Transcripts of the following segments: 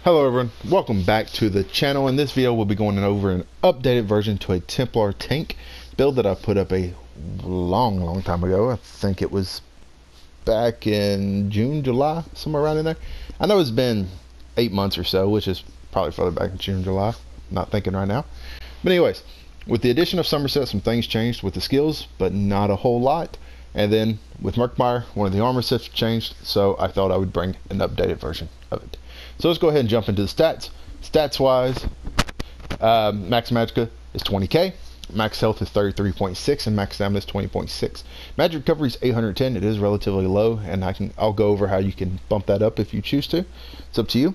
Hello everyone, welcome back to the channel. In this video we'll be going over an updated version to a Templar tank build that I put up a long time ago. I think it was back in June, July, somewhere around in there. I know it's been 8 months or so, which is probably further back in June, July. I'm not thinking right now. But anyways, with the addition of Somerset, some things changed with the skills, but not a whole lot. And then with Murkmire, one of the armor sets changed, so I thought I would bring an updated version of it. So let's go ahead and jump into the stats. Stats wise, max magicka is 20k, max health is 33.6, and max stamina is 20.6. Magic recovery is 810. It is relatively low, and I'll go over how you can bump that up if you choose to. It's up to you.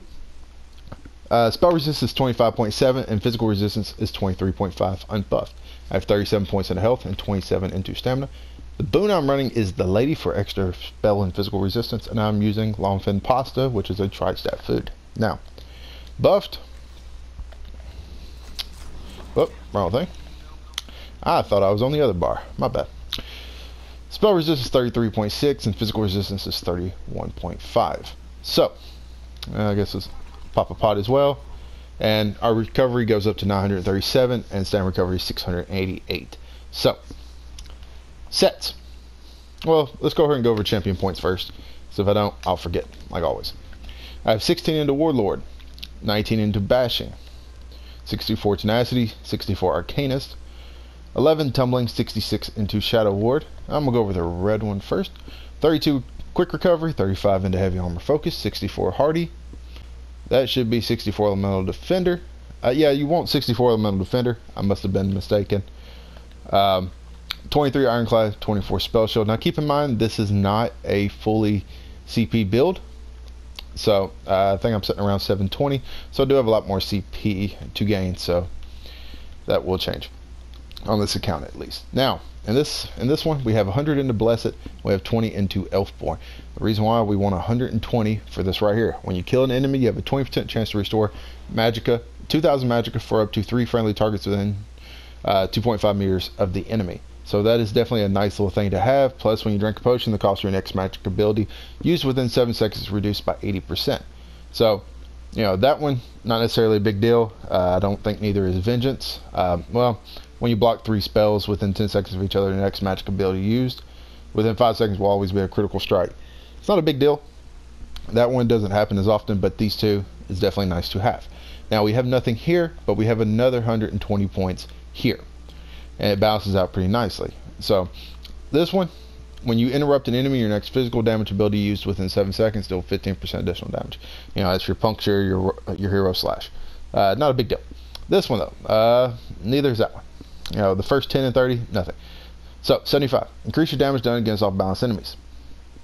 Spell resistance is 25.7, and physical resistance is 23.5 unbuffed. I have 37 points into health and 27 into stamina. The boon I'm running is the Lady for extra spell and physical resistance, and I'm using Longfin Pasta, which is a tri-stat food. Now, buffed. Oh, wrong thing. I thought I was on the other bar. My bad. Spell resistance is 33.6, and physical resistance is 31.5. So, I guess let's pop a pot as well. And our recovery goes up to 937, and stamina recovery is 688. So, sets. Well, let's go ahead and go over champion points first. So if I don't, I'll forget, like always. I have 16 into Warlord, 19 into Bashing, 64 Tenacity, 64 Arcanist, 11 Tumbling, 66 into Shadow Ward. I'm going to go over the red one first. 32 Quick Recovery, 35 into Heavy Armor Focus, 64 Hardy. That should be 64 Elemental Defender. Yeah, you want 64 Elemental Defender. I must have been mistaken. 23 Ironclad, 24 Spell Shield. Now keep in mind, this is not a fully CP build. So I think I'm sitting around 720. So I do have a lot more CP to gain. So that will change on this account at least. Now, in this one, we have 100 into Blessed. We have 20 into Elfborn. The reason why we want 120 for this right here. When you kill an enemy, you have a 20% chance to restore Magicka, 2,000 Magicka for up to 3 friendly targets within 2.5 meters of the enemy. So that is definitely a nice little thing to have. Plus, when you drink a potion, the cost of your next magic ability used within 7 seconds is reduced by 80%. So, you know, that one, not necessarily a big deal. I don't think neither is Vengeance. Well, when you block 3 spells within 10 seconds of each other, the next magic ability used within 5 seconds will always be a critical strike. It's not a big deal. That one doesn't happen as often, but these two is definitely nice to have. Now, we have nothing here, but we have another 120 points here. And it balances out pretty nicely. So this one, when you interrupt an enemy, your next physical damage ability used within 7 seconds, deal 15% additional damage. You know, that's your puncture, your hero slash. Not a big deal. This one though, neither is that one. You know, the first 10 and 30, nothing. So 75, increase your damage done against off balance enemies.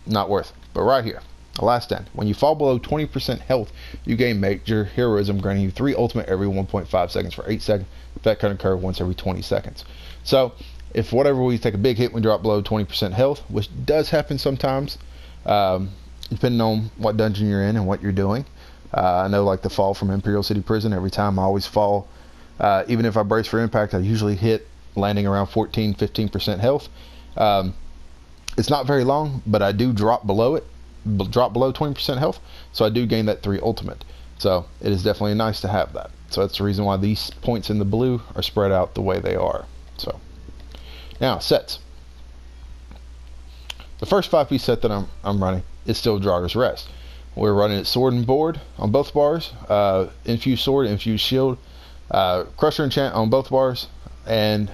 Not worth. But right here, the last 10. When you fall below 20% health, you gain major heroism, granting you 3 ultimate every 1.5 seconds for 8 seconds. That can occur once every 20 seconds. So, if whatever we take a big hit, we drop below 20% health, which does happen sometimes, depending on what dungeon you're in and what you're doing. I know, like the fall from Imperial City Prison, every time I always fall. Even if I brace for impact, I usually hit landing around 14-15% health. It's not very long, but I do drop below it, drop below 20% health, so I do gain that 3 ultimate. So, it is definitely nice to have that. So that's the reason why these points in the blue are spread out the way they are. So now sets. The first 5-piece set that I'm running is still Draugr's Rest. We're running it sword and board on both bars, infused sword, infused shield, crusher enchant on both bars, and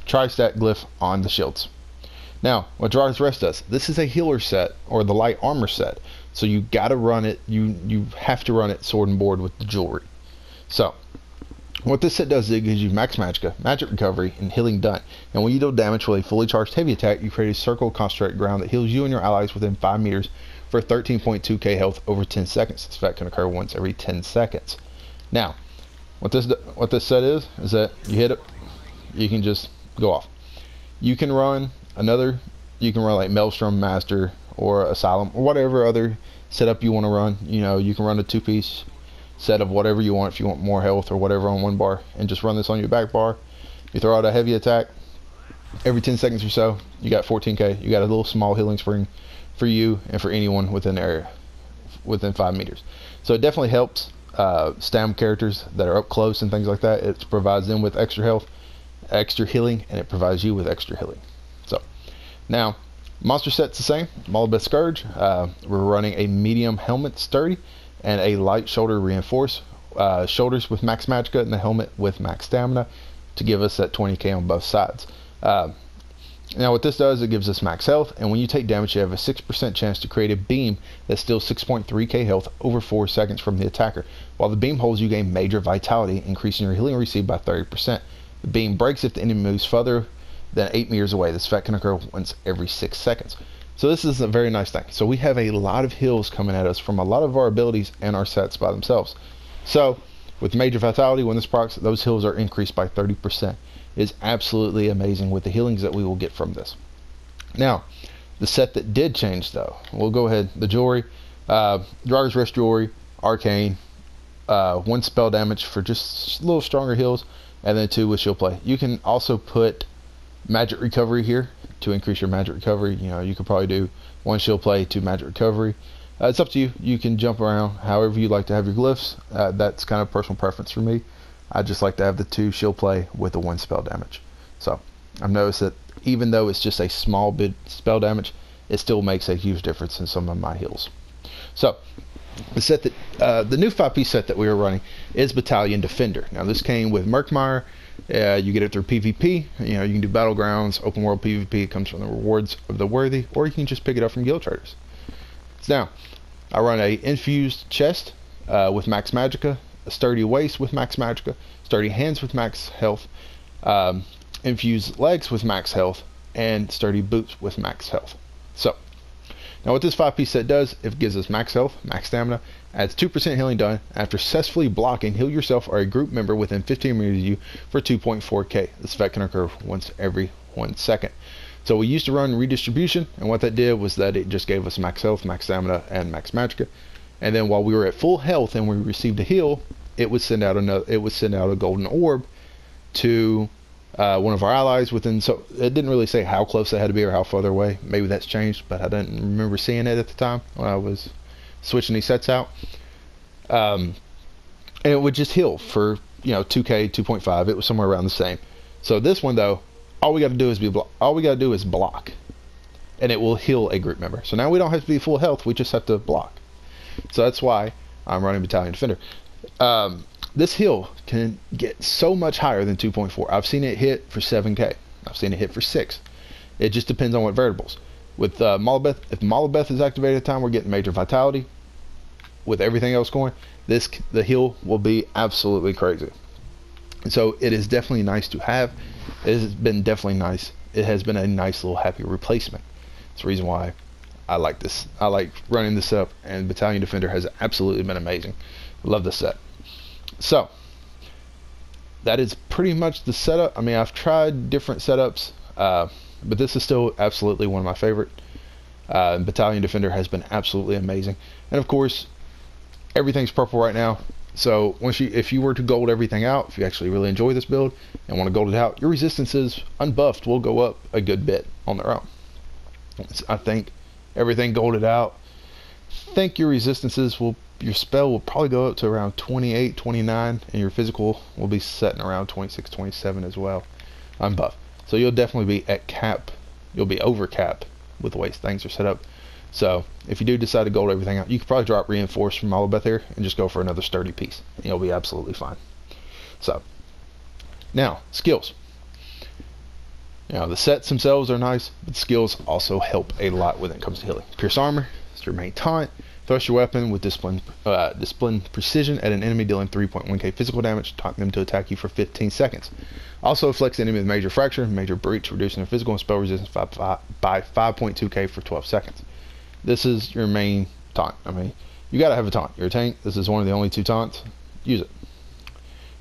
tri-stat glyph on the shields. Now, what Draugr's Rest does, this is a healer set, or the light armor set. So you gotta run it, you have to run it sword and board with the jewelry. So, what this set does is it gives you max magicka, magic recovery, and healing done. And when you deal damage with a fully charged heavy attack, you create a circle of concentrated ground that heals you and your allies within 5 meters for 13.2k health over 10 seconds. This effect can occur once every 10 seconds. Now, what this set is that you hit it, you can just go off. You can run like Maelstrom Master or Asylum or whatever other setup you want to run. You know, you can run a 2-piece set of whatever you want if you want more health or whatever on one bar, and just run this on your back bar. You throw out a heavy attack every 10 seconds or so, you got 14k. You got a little small healing spring for you and for anyone within the area within 5 meters. So it definitely helps stam characters that are up close and things like that. It provides them with extra health, extra healing, and it provides you with extra healing. So now monster set's the same. Malabeth Scourge. We're running a medium helmet sturdy and a light shoulder reinforce. Shoulders with max magicka and the helmet with max stamina to give us that 20k on both sides. Now what this does, it gives us max health, and when you take damage you have a 6% chance to create a beam that steals 6.3k health over 4 seconds from the attacker. While the beam holds, you gain major vitality, increasing your healing received by 30%. The beam breaks if the enemy moves further than 8 meters away. This effect can occur once every 6 seconds. So this is a very nice thing. So we have a lot of heals coming at us from a lot of our abilities and our sets by themselves. So with major vitality, when this procs, those heals are increased by 30%. Is absolutely amazing with the healings that we will get from this. Now, the set that did change though, we'll go ahead. The jewelry, Draugr's Rest jewelry, arcane, 1 spell damage for just a little stronger heals, and then 2 with shield play. You can also put magic recovery here to increase your magic recovery. You know, you could probably do 1 shield play, 2 magic recovery. It's up to you. You can jump around however you like to have your glyphs. That's kind of personal preference for me. I just like to have the 2 shield play with the 1 spell damage. So I've noticed that even though it's just a small bit spell damage, it still makes a huge difference in some of my heals. So the set that the new 5-piece set that we are running is Battalion Defender. Now this came with Murkmire. You get it through PvP. You know, you can do battlegrounds, open world PvP. It comes from the rewards of the worthy, or you can just pick it up from guild traders. So now I run a infused chest with max magicka, a sturdy waist with max magicka, sturdy hands with max health, infused legs with max health, and sturdy boots with max health. So now what this 5-piece set does, it gives us max health, max stamina, adds 2% healing done after successfully blocking. Heal yourself or a group member within 15 meters of you for 2.4k. This effect can occur once every 1 second. So we used to run Redistribution, and what that did was that it just gave us max health, max stamina, and max magicka. And then while we were at full health and we received a heal, it would send out a golden orb to one of our allies within. So it didn't really say how close they had to be or how far away. Maybe that's changed, but I didn't remember seeing it at the time when I was switching these sets out. And it would just heal for 2k, 2.5. It was somewhere around the same. So this one though, all we got to do is block, and it will heal a group member. So now we don't have to be full health. We just have to block. So that's why I'm running Battalion Defender. This heal can get so much higher than 2.4. I've seen it hit for 7k. I've seen it hit for 6. It just depends on what variables. With Malabeth, if Malabeth is activated at the time, we're getting major vitality. With everything else going, the heal will be absolutely crazy. So it is definitely nice to have. It has been definitely nice. It has been a nice little happy replacement. It's the reason why I like this. I like running this up, and Battalion Defender has absolutely been amazing. Love this set. So that is pretty much the setup. I mean, I've tried different setups, but this is still absolutely one of my favorite. Battalion Defender has been absolutely amazing, and of course everything's purple right now. So if you were to gold everything out, if you actually really enjoy this build and want to gold it out, your resistances unbuffed will go up a good bit on their own. I think everything golded out, I think your spell will probably go up to around 28, 29, and your physical will be setting around 26, 27 as well, unbuffed. So you'll definitely be at cap. You'll be over cap with the way things are set up. So if you do decide to gold everything out, you could probably drop reinforced from Malabeth here and just go for another sturdy piece, and you'll be absolutely fine. So now skills. The sets themselves are nice, but skills also help a lot when it comes to healing. Pierce armor is your main taunt. Thrust your weapon with discipline precision at an enemy, dealing 3.1k physical damage, taunting them to attack you for 15 seconds. Also afflicts the enemy with major fracture, major breach, reducing their physical and spell resistance by 5.2k for 12 seconds. This is your main taunt. I mean, you gotta have a taunt. You're a tank. This is one of the only 2 taunts. Use it.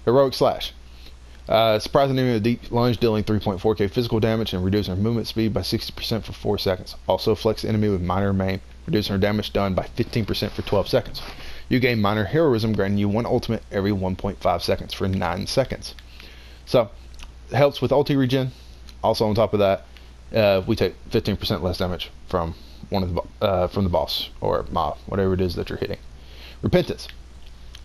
Heroic slash. Surprise an enemy with a deep lunge, dealing 3.4k physical damage and reducing their movement speed by 60% for 4 seconds. Also afflicts the enemy with minor maim, reducing their damage done by 15% for 12 seconds. You gain minor heroism, granting you 1 ultimate every 1.5 seconds for 9 seconds. So it helps with ulti regen. Also on top of that, we take 15% less damage from from the boss or mob, whatever it is that you're hitting. Repentance.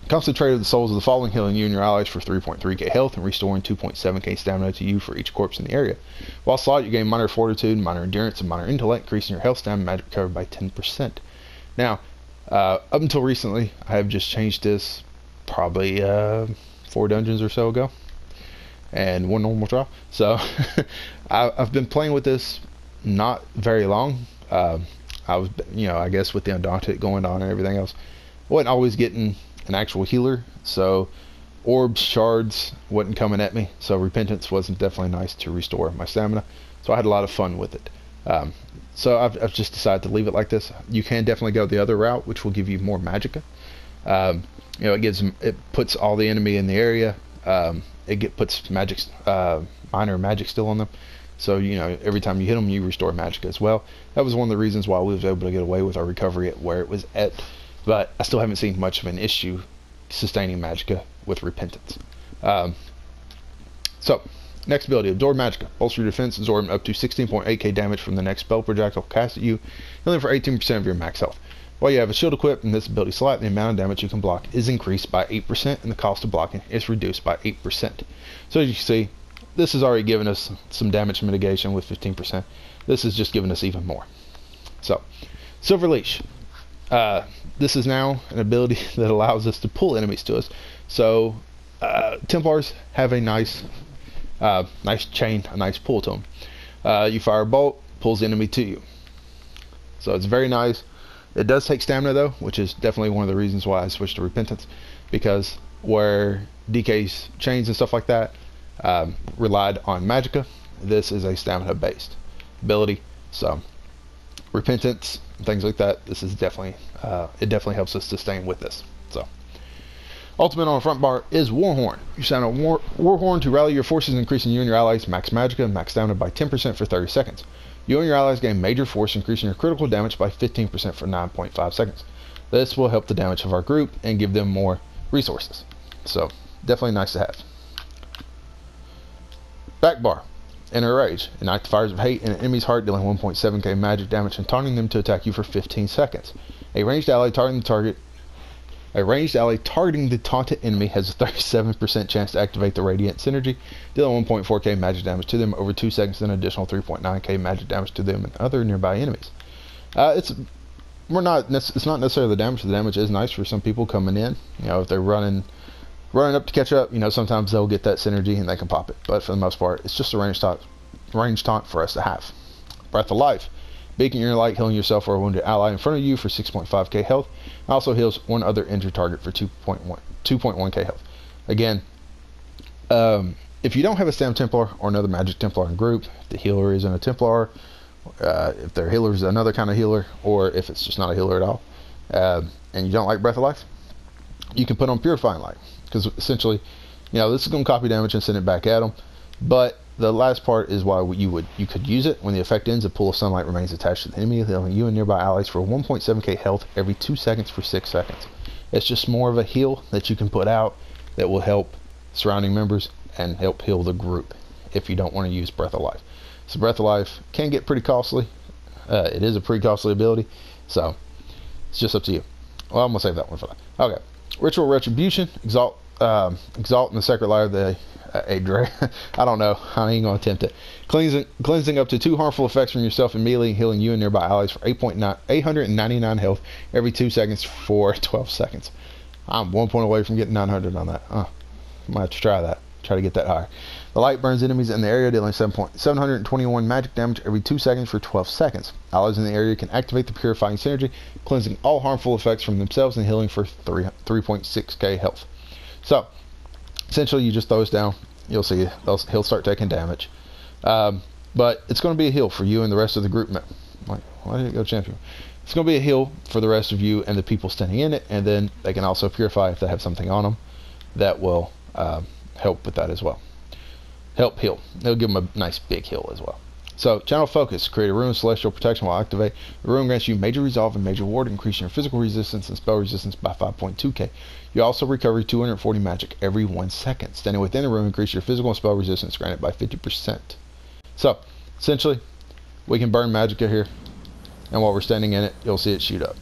Concentrate the souls of the fallen, healing you and your allies for 3.3k health and restoring 2.7k stamina to you for each corpse in the area. While slot, you gain minor fortitude, minor endurance, and minor intellect, increasing your health, stamina, magic recovered by 10%. Now, up until recently, I have just changed this probably 4 dungeons or so ago, and 1 normal trial. So I've been playing with this not very long. I was, I guess with the Undaunted going on and everything else, I wasn't always getting an actual healer, so orbs, shards wasn't coming at me, so repentance wasn't definitely nice to restore my stamina, so I had a lot of fun with it. So I've just decided to leave it like this. You can definitely go the other route, which will give you more magicka. It puts all the enemy in the area. Puts magic, minor magic still on them, so every time you hit them, you restore magicka as well. That was one of the reasons why we was able to get away with our recovery at where it was at. But I still haven't seen much of an issue sustaining magicka with repentance. So, next ability, Absorb Magicka. Bolster your defense, absorb up to 16.8k damage from the next spell projectile cast at you, healing for 18% of your max health. While you have a shield equipped in this ability slot, the amount of damage you can block is increased by 8%, and the cost of blocking is reduced by 8%. So as you can see, this has already given us some damage mitigation with 15%. This is just giving us even more. So, Silver Leash. This is now an ability that allows us to pull enemies to us. So Templars have a nice chain, a nice pull to them. You fire a bolt, pulls the enemy to you. So it's very nice. It does take stamina though, which is definitely one of the reasons why I switched to repentance, because where DK's chains and stuff like that relied on magicka, this is a stamina based ability. So repentance, things like that, this is definitely it definitely helps us sustain with this. So ultimate on the front bar is Warhorn. You sound a Warhorn to rally your forces, increasing you and your allies max magicka and max stamina by 10% for 30 seconds. You and your allies gain major force, increasing your critical damage by 15% for 9.5 seconds. This will help the damage of our group and give them more resources. So definitely nice to have. Back bar. Enter a rage. Ignite the fires of hate in an enemy's heart, dealing 1.7k magic damage and taunting them to attack you for 15 seconds. A ranged ally targeting the taunted enemy has a 37% chance to activate the Radiant Synergy, dealing 1.4k magic damage to them over 2 seconds, and an additional 3.9k magic damage to them and other nearby enemies. It's not necessarily the damage. The damage is nice for some people coming in. If they're running up to catch up, sometimes they'll get that synergy and they can pop it. But for the most part, it's just a range taunt for us to have. Breath of Life. Beacon your light, healing yourself or a wounded ally in front of you for 6.5k health. Also heals one other injured target for 2.1k health. Again, if you don't have a Stam Templar or another Magic Templar in group, the healer isn't a Templar, if their healer is another kind of healer, or if it's just not a healer at all, and you don't like Breath of Life, you can put on Purifying Light, because essentially, this is going to copy damage and send it back at them. But the last part is why you could use it. When the effect ends, a pool of sunlight remains attached to the enemy, healing you and nearby allies for 1.7k health every 2 seconds for 6 seconds. It's just more of a heal that you can put out that will help surrounding members and help heal the group if you don't want to use Breath of Life. So Breath of Life can get pretty costly. It is a pretty costly ability, so it's just up to you. Well, I'm gonna save that one for that. Okay, Ritual Retribution. Exalt in the Sacred Light of the I don't know. I ain't gonna attempt it. Cleansing up to 2 harmful effects from yourself immediately, healing you and nearby allies for 899 health every 2 seconds for 12 seconds. I'm 1 point away from getting 900 on that. I might have to try that. Try to get that higher. The light burns enemies in the area, dealing 721 magic damage every 2 seconds for 12 seconds. Allies in the area can activate the Purifying Synergy, cleansing all harmful effects from themselves and healing for 3.6k health. So essentially, you just throw us down. You'll see he'll start taking damage. But it's going to be a heal for you and the rest of the group. Why did it go champion? It's going to be a heal for the rest of you and the people standing in it, and then they can also purify if they have something on them that will help with that as well. Help heal. It'll give them a nice big heal as well. So, Channel Focus. Create a rune of Celestial Protection while activate. The rune grants you Major Resolve and Major Ward, increasing your physical resistance and spell resistance by 5.2k. You also recover 240 magic every 1 second. Standing within the rune, increase your physical and spell resistance granted by 50%. So, essentially, we can burn magicka here, and while we're standing in it, you'll see it shoot up.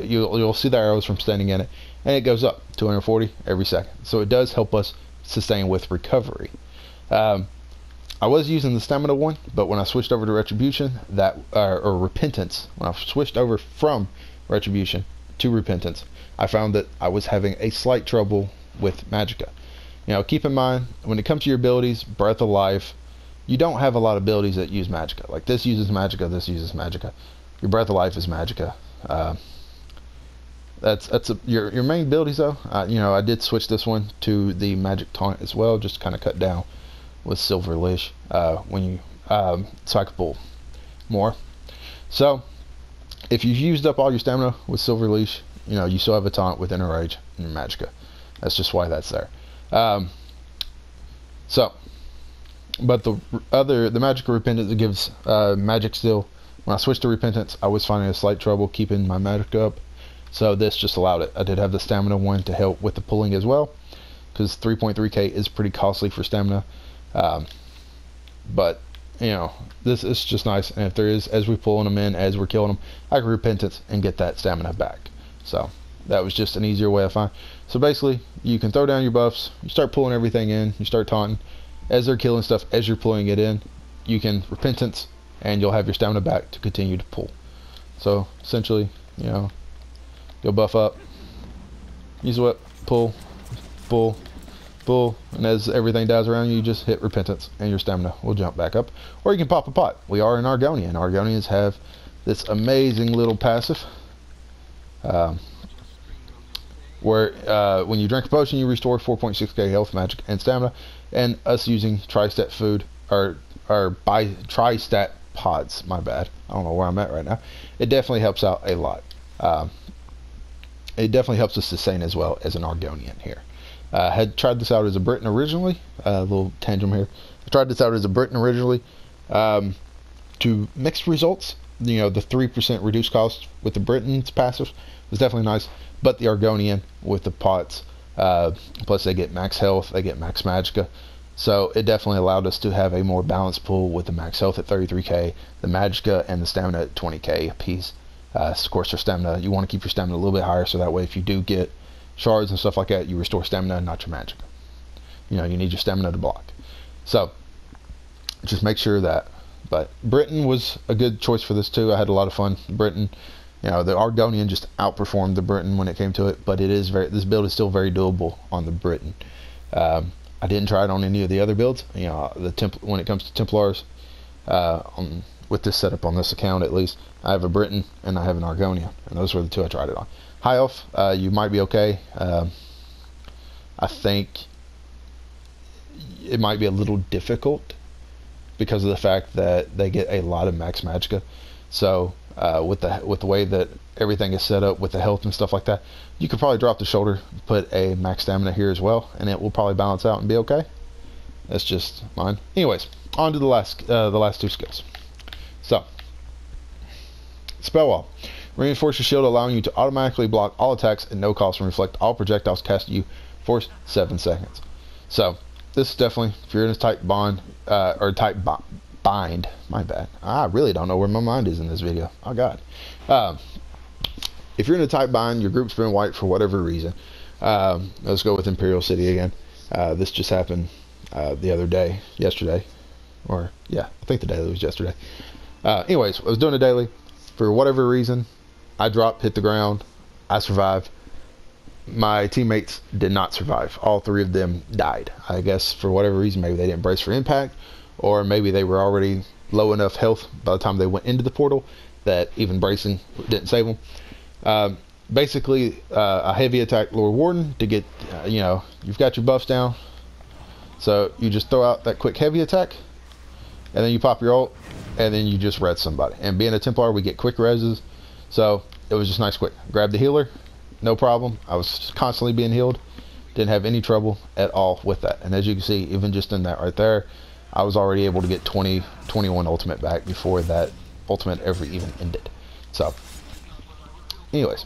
You'll see the arrows from standing in it, and it goes up 240 every second. So it does help us sustain with recovery. I was using the stamina one, but when I switched over to Retribution, or Repentance, when I switched over from Retribution to Repentance, I found that I was having a slight trouble with magicka. You know, keep in mind, when it comes to your abilities, Breath of Life, you don't have a lot of abilities that use magicka. Like this uses magicka, this uses magicka. Your Breath of Life is magicka. Your main abilities though. You know, I did switch this one to the magic taunt as well, just kind of cut down with Silver Leash when you so I could pull more. So if you've used up all your stamina with Silver Leash, you know you still have a taunt with Inner Rage and your magicka. That's just why that's there. But the magic of Repentance, it gives magic still. When I switched to Repentance, I was finding a slight trouble keeping my magic up, so this just allowed it. I did have the stamina one to help with the pulling as well, because 3.3k is pretty costly for stamina. But you know, this is just nice, and if there is, as we're pulling them in, as we're killing them, I can Repentance and get that stamina back. So that was just an easier way I find. So basically, you can throw down your buffs, you start pulling everything in, you start taunting. As they're killing stuff, as you're pulling it in, you can Repentance, and you'll have your stamina back to continue to pull. So essentially, you know, you'll buff up, use whip, pull, pull, pull, and as everything dies around you, you just hit Repentance, and your stamina will jump back up. Or you can pop a pot. We are in Argonian. Argonians have this amazing little passive. Where when you drink a potion, you restore 4.6k health, magic, and stamina. And us using tri-stat food, or by tri-stat pods, my bad, I don't know where I'm at right now, it definitely helps out a lot. It definitely helps us sustain as well as an Argonian here. Had tried this out as a Briton originally, a little tangent here. I tried this out as a Briton originally, to mixed results. You know, the 3% reduced cost with the Briton's passive was definitely nice, but the Argonian with the pots, plus they get max health, they get max magicka, so it definitely allowed us to have a more balanced pool with the max health at 33k, the magicka and the stamina at 20k a piece. Of course, your stamina, you want to keep your stamina a little bit higher, so that way if you do get shards and stuff like that, you restore stamina and not your magicka. You know, you need your stamina to block. So just make sure that. But Britain was a good choice for this too. I had a lot of fun. Britain, you know, the Argonian just outperformed the Britain when it came to it, but this build is still very doable on the Britain. I didn't try it on any of the other builds. You know, when it comes to Templars, with this setup on this account at least, I have a Britain and I have an Argonian, and those were the two I tried it on. High Elf, you might be okay. I think it might be a little difficult because of the fact that they get a lot of max magicka. So with the way that everything is set up with the health and stuff like that, you could probably drop the shoulder, put a max stamina here as well, and it will probably balance out and be okay. That's just mine. Anyways, on to the last two skills. So, Spell Wall. Reinforce your shield, allowing you to automatically block all attacks at no cost and reflect all projectiles cast at you for 7 seconds. So, this is definitely, if you're in a tight bond, or tight bind, my bad. I really don't know where my mind is in this video. Oh God. If you're in a tight bind, your group's been wiped for whatever reason. Let's go with Imperial City again. This just happened yesterday. Or, yeah, I think the daily was yesterday. Anyways, I was doing a daily. For whatever reason, I dropped, hit the ground. I survived. My teammates did not survive. All 3 of them died. I guess for whatever reason, maybe they didn't brace for impact, or maybe they were already low enough health by the time they went into the portal that even bracing didn't save them. Basically, a heavy attack Lord Warden to get, you know, you've got your buffs down, so you just throw out that quick heavy attack, and then you pop your ult, and then you just res somebody. And being a Templar, we get quick reses, so it was just nice quick. Grab the healer, no problem. I was constantly being healed, didn't have any trouble at all with that. And as you can see, even just in that right there, I was already able to get 21 ultimate back before that ultimate ever even ended. So anyways,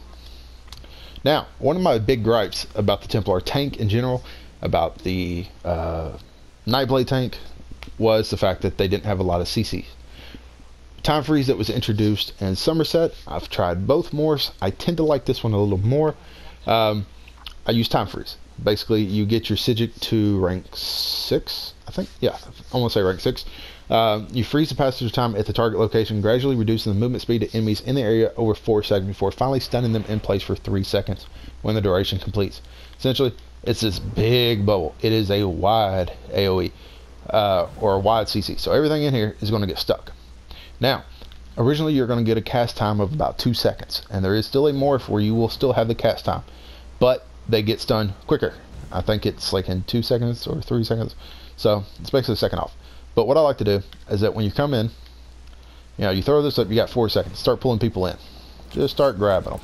now one of my big gripes about the Templar tank in general, about the Nightblade tank, was the fact that they didn't have a lot of CC. time freeze that was introduced in Somerset. I've tried both Moors. I tend to like this one a little more. I use time freeze. Basically, you get your Sigil to rank 6, I think. Yeah, I want to say rank 6. You freeze the passage of time at the target location, gradually reducing the movement speed of enemies in the area over 4 seconds before finally stunning them in place for 3 seconds when the duration completes. Essentially, it's this big bubble. It is a wide AoE, or a wide CC. So everything in here is going to get stuck. Now, originally you're going to get a cast time of about 2 seconds, and there is still a morph where you will still have the cast time, but they get stunned quicker. I think it's like in 2 seconds or 3 seconds, so it's basically a second off. But what I like to do is that when you come in, you know, you throw this up, you got 4 seconds, start pulling people in, just start grabbing them,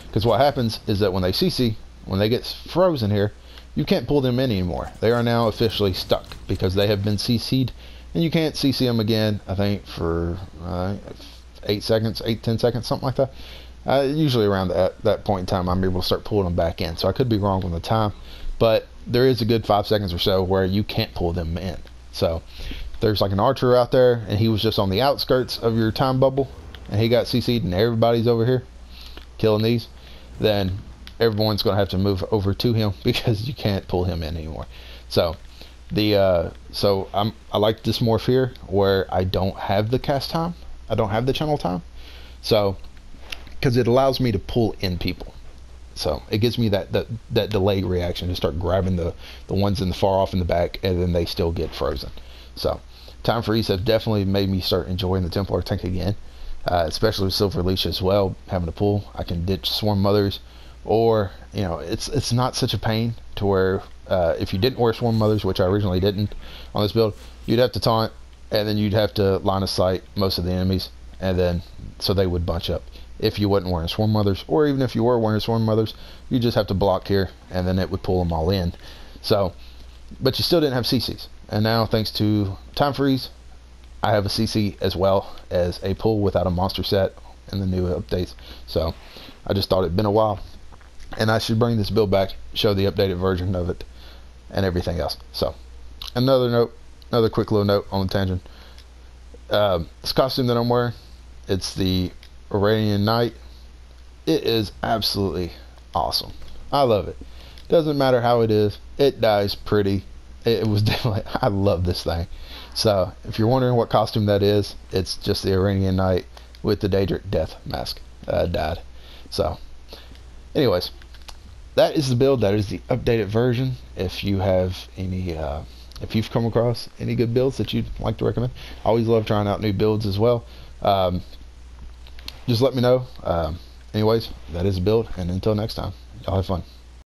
because what happens is that when they CC, when they get frozen here, you can't pull them in anymore. They are now officially stuck because they have been CC'd, and you can't CC them again, I think, for 8 seconds, 8-10 seconds, something like that. Usually around that point in time, I'm able to start pulling them back in. So I could be wrong on the time, but there is a good 5 seconds or so where you can't pull them in. So there's like an archer out there, and he was just on the outskirts of your time bubble, and he got CC'd, and everybody's over here killing these. Then everyone's going to have to move over to him because you can't pull him in anymore. So I like this morph here where I don't have the cast time, I don't have the channel time, so because it allows me to pull in people, so it gives me that delay reaction to start grabbing the ones in the far off in the back, and then they still get frozen. So time freeze have definitely made me start enjoying the Templar tank again, especially with Silver Leash as well. Having to pull, I can ditch Swarm Mothers, or you know, it's not such a pain to where if you didn't wear Swarm Mothers, which I originally didn't on this build, you'd have to taunt, and then you'd have to line of sight most of the enemies, and then so they would bunch up if you wasn't wearing Swarm Mothers, or even if you were wearing Swarm Mothers, you just have to block here, and then it would pull them all in. So, but you still didn't have CCs, and now thanks to time freeze, I have a CC as well as a pull without a monster set in the new updates. So I just thought it'd been a while, and I should bring this build back, show the updated version of it and everything else. So another quick little note on the tangent. This costume that I'm wearing, it's the Iranian Knight. It is absolutely awesome. I love it. Doesn't matter how it is, it dies pretty. It was definitely, I love this thing. So if you're wondering what costume that is, it's just the Iranian Knight with the Daedric Death mask dyed. So anyways, that is the build. That is the updated version. If you have any if you've come across any good builds that you'd like to recommend, I always love trying out new builds as well. Just let me know. Anyways, that is the build, and until next time, y'all have fun.